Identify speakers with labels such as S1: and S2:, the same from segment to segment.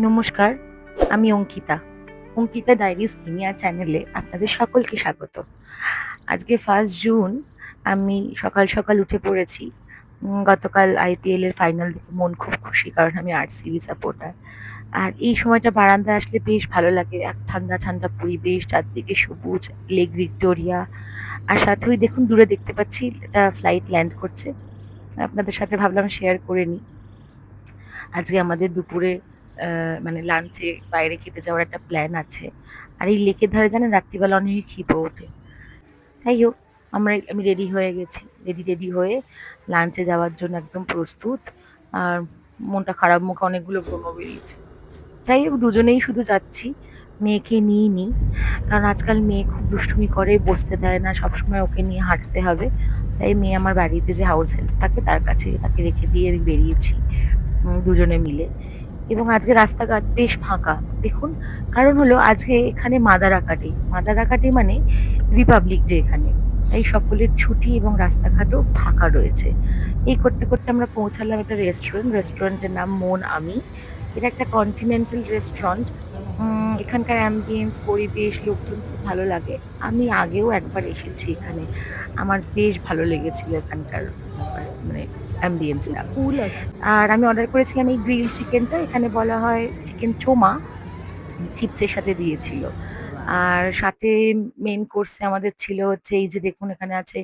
S1: নমস্কার, আমি অঙ্কিতা। অঙ্কিতা ডায়েরিজ কিনিয়া চ্যানেলে আপনাদের সকলকে স্বাগত। আজকে 1 জুন। আমি সকাল সকাল উঠে পড়েছি। গতকাল আইপিএল এর ফাইনাল দেখে মন খুব খুশি, কারণ আমি আরসিবি সাপোর্টার। আর এই সময়টা বারান্দায় আসলে বেশ ভালো লাগে। এক ঠান্ডা ঠান্ডা পরিবেশ, চারদিকে সবুজ, লেক ভিক্টোরিয়া। আর সাথে ওই দেখুন দূরে দেখতে পাচ্ছি একটা ফ্লাইট ল্যান্ড করছে। আপনাদের সাথে ভাবলাম শেয়ার করে নিই। আজকে আমাদের দুপুরে মানে লাঞ্চে বাইরে খেতে যাওয়ার একটা প্ল্যান আছে। আর এই লেকের ধারে জানেন রাত্রিবেলা অনেক খিদে ওঠে। যাই হোক, আমি রেডি হয়ে গেছি। রেডি হয়ে লাঞ্চে যাওয়ার জন্য একদম প্রস্তুত। আর মনটা খারাপ, মুখে অনেকগুলো ব্রণ বেরিয়েছে। যাই হোক, দুজনেই শুধু যাচ্ছি। মেয়েকে নিইনি, কারণ আজকাল মেয়ে খুব দুষ্টুমি করে, বসতে দেয় না, সবসময় ওকে নিয়ে হাঁটতে হবে। তাই মেয়ে আমার বাড়িতে যে হাউস হেল্প থাকে তার কাছে তাকে রেখে দিয়ে আমি বেরিয়েছি দুজনে মিলে। এবং আজকে রাস্তাঘাট বেশ ফাঁকা দেখুন। কারণ হলো আজকে এখানে মাদারাকাটি। মাদারাকাটি মানে রিপাবলিক ডে এখানে। তাই সকলের ছুটি এবং রাস্তাঘাটও ফাঁকা রয়েছে। এই করতে করতে আমরা পৌঁছালাম একটা রেস্টুরেন্টের নাম মন আমি। এটা একটা কন্টিনেন্টাল রেস্টুরেন্ট। এখানকার অ্যাম্বিয়েন্স, পরিবেশ, লোকজন খুব ভালো লাগে। আমি আগেও একবার এসেছি এখানে। আমার বেশ ভালো লেগেছিল এখানকার মানে অ্যাম্বিয়েন্সটা।
S2: ফুল আছে।
S1: আর আমি অর্ডার করেছিলাম এই গ্রিল চিকেনটা। এখানে বলা হয় চিকেন চোমা, চিপসের সাথে দিয়েছিল। আর সাথে মেইন কোর্সে আমাদের ছিল হচ্ছে এই যে দেখুন এখানে আছে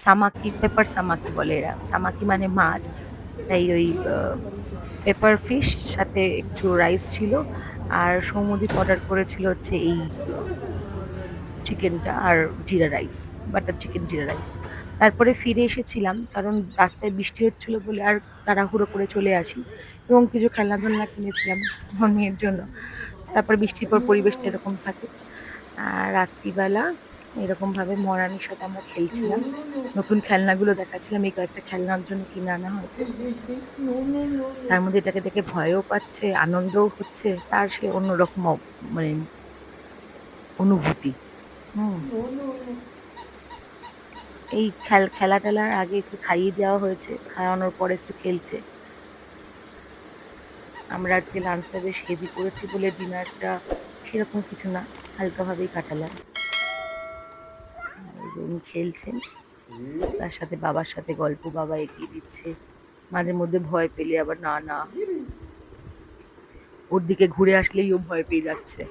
S1: সামাকি, পেপার সামাকি বলে এরা। সামাকি মানে মাছ। তাই ওই পেপার ফিশ, সাথে একটু রাইস ছিল। আর সৌম্যদীপ অর্ডার করেছিল হচ্ছে এই চিকেনটা আর জিরা রাইস, বাটার চিকেন জিরা রাইস। তারপরে ফিরে এসেছিলাম, কারণ রাস্তায় বৃষ্টি হচ্ছিল বলে আর তাড়াহুড়ো করে চলে আসি। এবং কিছু খেলনা কিনেছিলাম আমার মেয়ের জন্য। তারপর বৃষ্টির পর পরিবেশটা এরকম থাকে। আর রাত্রিবেলা এরকমভাবে মরানির সাথে আমরা খেলছিলাম। নতুন খেলনাগুলো দেখাচ্ছিলাম। এই কয়েকটা খেলনার জন্য কিনে আনা হয়েছে। তার মধ্যে এটাকে দেখে ভয়ও পাচ্ছে, আনন্দও হচ্ছে। তার সে অন্যরকম মানে অনুভূতি। হুম। এই খেলা-টেলার আগে একটু খাইয়ে দেওয়া হয়েছে। খাওয়ানোর পরে একটু খেলছে। আমরা আজকে লাঞ্চটা বেশ হেভি করেছি বলে ডিনারটা সেরকম কিছু না, হালকাভাবেই কাটালাম। এই যে উনি খেলছেন, তার সাথে বাবার সাথে গল্প, বাবা এগিয়ে দিচ্ছে। মাঝে মধ্যে ভয় পেলে আবার না, না, ওর দিকে ঘুরে আসলেই ও ভয় পেয়ে যাচ্ছে।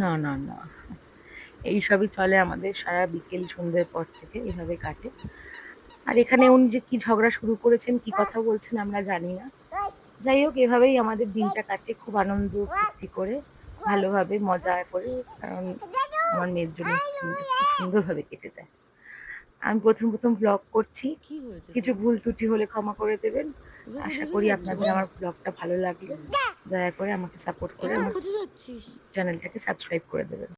S1: না, না, না। এইসবই চলে আমাদের সারা বিকেল সন্ধ্যের পর থেকে, এভাবে কাটে। আর এখানে উনি যে কি ঝগড়া শুরু করেছেন, কি কথা বলছেন আমরা জানি না। যাই হোক, এভাবেই আমাদের দিনটা কাটে খুব আনন্দ ফুর্তি করে, ভালোভাবে মজা করে। কারণ আমার মেয়ের জন্য দিনটা খুব সুন্দরভাবে কেটে যায়। আমি প্রথম ভ্লগ করছি।
S2: কি হয়েছে
S1: কিছু
S2: তোর?
S1: ভুল ত্রুটি হলে ক্ষমা করে দেবেন।
S2: কোথায়
S1: আশা
S2: কোথায়
S1: করি
S2: যাচ্ছ?
S1: আপনাদের আমার ভ্লগটা ভালো লাগলে দয়া করে আমাকে সাপোর্ট করে
S2: এখন
S1: আমার
S2: কোথায় যাচ্ছিস?
S1: চ্যানেলটাকে সাবস্ক্রাইব করে দেবেন।